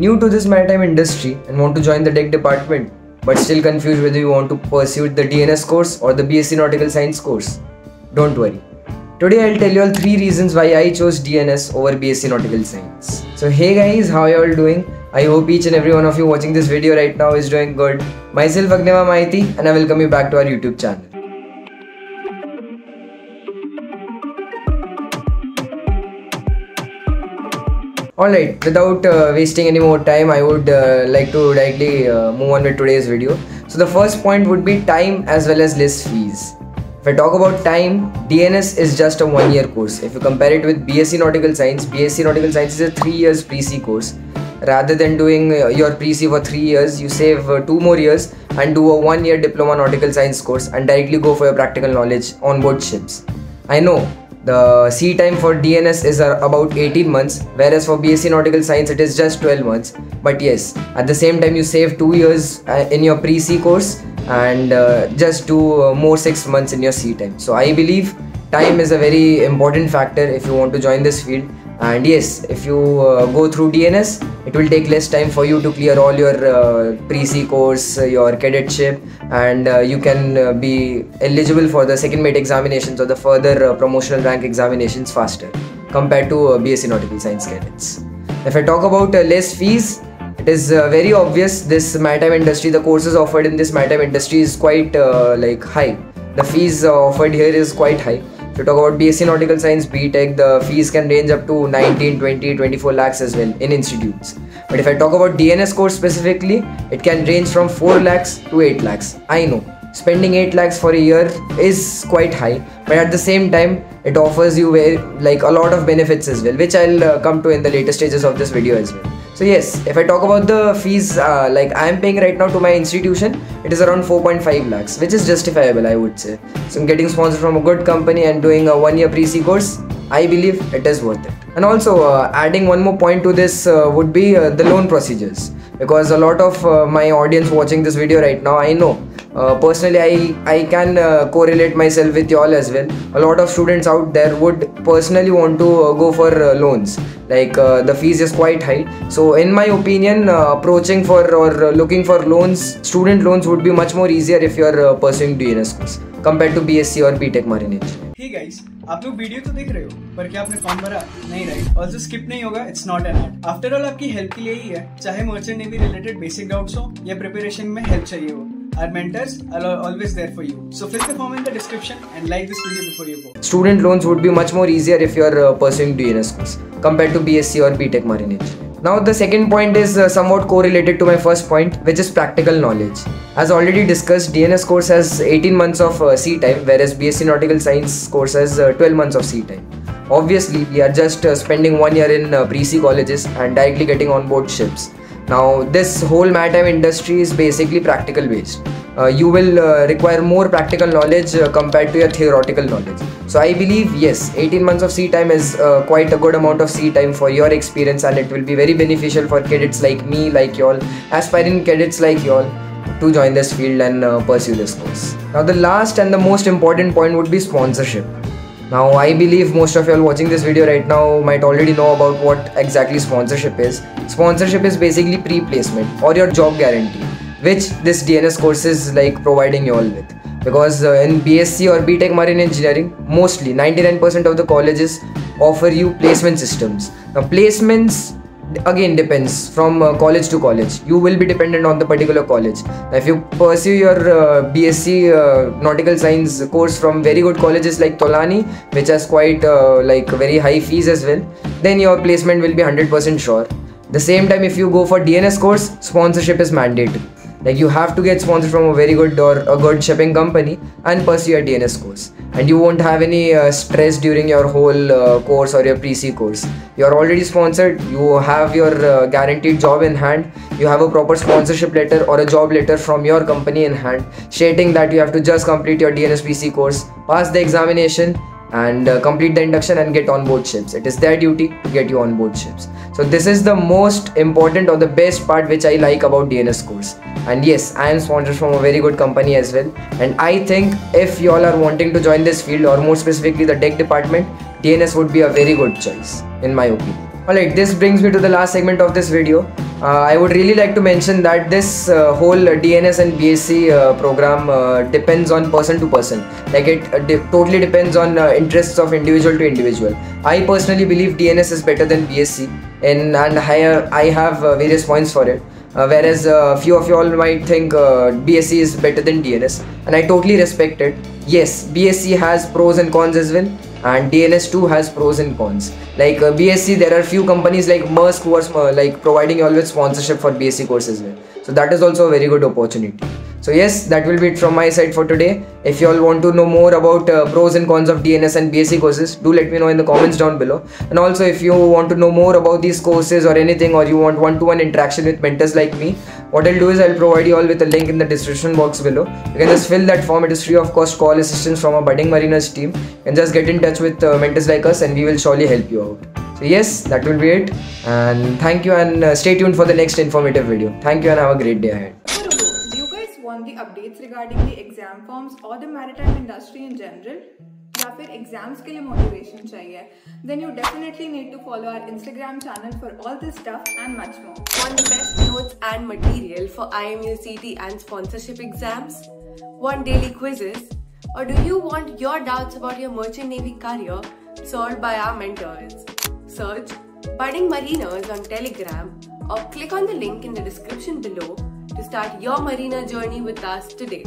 new to this maritime industry and want to join the deck department but still confused whether you want to pursue the DNS course or the BSc Nautical Science course? Don't worry. Today I'll tell you all 3 reasons why I chose DNS over BSc Nautical Science. So hey guys, how are you all doing? I hope each and every one of you watching this video right now is doing good. Myself Agneva Maiti and I welcome you back to our YouTube channel. Alright, without wasting any more time, I would like to directly move on with today's video. So the first point would be time as well as less fees. If I talk about time, DNS is just a 1-year course. If you compare it with BSc Nautical Science, BSc Nautical Science is a 3 years pre-C course. Rather than doing your pre-C for 3 years, you save 2 more years and do a 1-year diploma nautical science course and directly go for your practical knowledge on board ships. I know the C time for DNS is about 18 months, whereas for BSc Nautical Science it is just 12 months. But yes, at the same time you save 2 years in your pre-C course and just do more 6 months in your C time. So I believe time is a very important factor if you want to join this field. And yes, if you go through DNS, it will take less time for you to clear all your pre-C course, your cadetship, and you can be eligible for the second mate examinations or the further promotional rank examinations faster compared to BSc Nautical Science cadets. If I talk about less fees, it is very obvious this maritime industry, the courses offered in this maritime industry is quite high. The fees offered here is quite high. If you talk about BSc Nautical Science BTech, the fees can range up to 19, 20, 24 lakhs as well in institutes. But if I talk about DNS course specifically, it can range from 4 lakhs to 8 lakhs. I know, spending 8 lakhs for a year is quite high, but at the same time, it offers you a lot of benefits as well, which I'll come to in the later stages of this video as well. So yes, if I talk about the fees I am paying right now to my institution, it is around 4.5 lakhs, which is justifiable, I would say. So I'm getting sponsored from a good company and doing a 1-year pre-C course, I believe it is worth it. And also adding one more point to this would be the loan procedures, because a lot of my audience watching this video right now, I know personally I can correlate myself with you all as well. A lot of students out there would personally want to go for loans. The fees is quite high. So in my opinion, approaching for or looking for loans, student loans would be much more easier if you are pursuing DNS course compared to BSc or BTech Marine Engineering. Hey guys, आप लोग video तो देख रहे हो, पर क्या आपने form भरा? नहीं राइट? ऑल्सो स्किप नहीं होगा, it's not an ad. After all आपकी हेल्प के लिए ही है, चाहे merchant navy related basic doubts हो या प्रिपरेशन में हेल्प चाहिए हो. Our mentors are always there for you. So fill the form in the description and like this video before you go. Student loans would be much more easier if you are pursuing DNS course compared to BSc or BTech Marine Engineering. Now the second point is somewhat correlated to my first point, which is practical knowledge. As already discussed, DNS course has 18 months of C time, whereas BSc Nautical Science course has 12 months of C time. Obviously, we are just spending 1 year in pre-C colleges and directly getting on board ships. Now this whole maritime industry is basically practical based. You will require more practical knowledge compared to your theoretical knowledge. So I believe yes, 18 months of C time is quite a good amount of C time for your experience, and it will be very beneficial for cadets like me, like y'all, aspiring cadets like y'all, to join this field and pursue this course. Now the last and the most important point would be sponsorship. Now I believe most of y'all watching this video right now might already know about what exactly sponsorship is. Sponsorship is basically pre-placement or your job guarantee, which this DNS course is providing you all with. Because in BSc or BTech Marine Engineering, mostly 99% of the colleges offer you placement systems. Now placements again depends from college to college. You will be dependent on the particular college. Now, if you pursue your BSc Nautical Science course from very good colleges like Tolani, which has quite very high fees as well, then your placement will be 100% sure. The same time, if you go for DNS course, sponsorship is mandatory. You have to get sponsored from a very good or a good shipping company and pursue your DNS course, and you won't have any stress during your whole course or your pre-C course. You are already sponsored, you have your guaranteed job in hand, you have a proper sponsorship letter or a job letter from your company in hand stating that you have to just complete your DNS pre-C course, pass the examination and complete the induction and get on board ships. It is their duty to get you on board ships. So this is the most important or the best part which I like about DNS course. And yes, I am sponsored from a very good company as well, and I think if you all are wanting to join this field, or more specifically the deck department, DNS would be a very good choice in my opinion. Alright, this brings me to the last segment of this video. I would really like to mention that this whole DNS and BSc program depends on person to person. Like it totally depends on interests of individual to individual. I personally believe DNS is better than BSc, and I have various points for it. Whereas few of you all might think BSc is better than DNS, and I totally respect it. Yes, BSc has pros and cons as well, and DNS too has pros and cons. Like BSc, there are few companies like Maersk who are like providing you all with sponsorship for BSc courses as well. So that is also a very good opportunity. So yes, that will be it from my side for today. If you all want to know more about pros and cons of DNS and BSc courses, do let me know in the comments down below. And also, if you want to know more about these courses or anything, or you want one-to-one interaction with mentors like me, what I'll do is I'll provide you all with a link in the description box below. You can just fill that form. It is free of cost call assistance from a budding mariners team, and just get in touch with mentors like us, and we will surely help you out. So yes, that will be it, and thank you, and stay tuned for the next informative video. Thank you and have a great day ahead. Do you guys want the updates regarding the exam forms or the maritime industry in general? या फिर exams के लिए motivation चाहिए, then you definitely need to follow our Instagram channel for all this stuff and much more. Want the best notes and material for IMUCET and sponsorship exams? Want daily quizzes? Or do you want your doubts about your merchant navy career solved by our mentors? Search Budding Mariners on Telegram or click on the link in the description below to start your mariner journey with us today.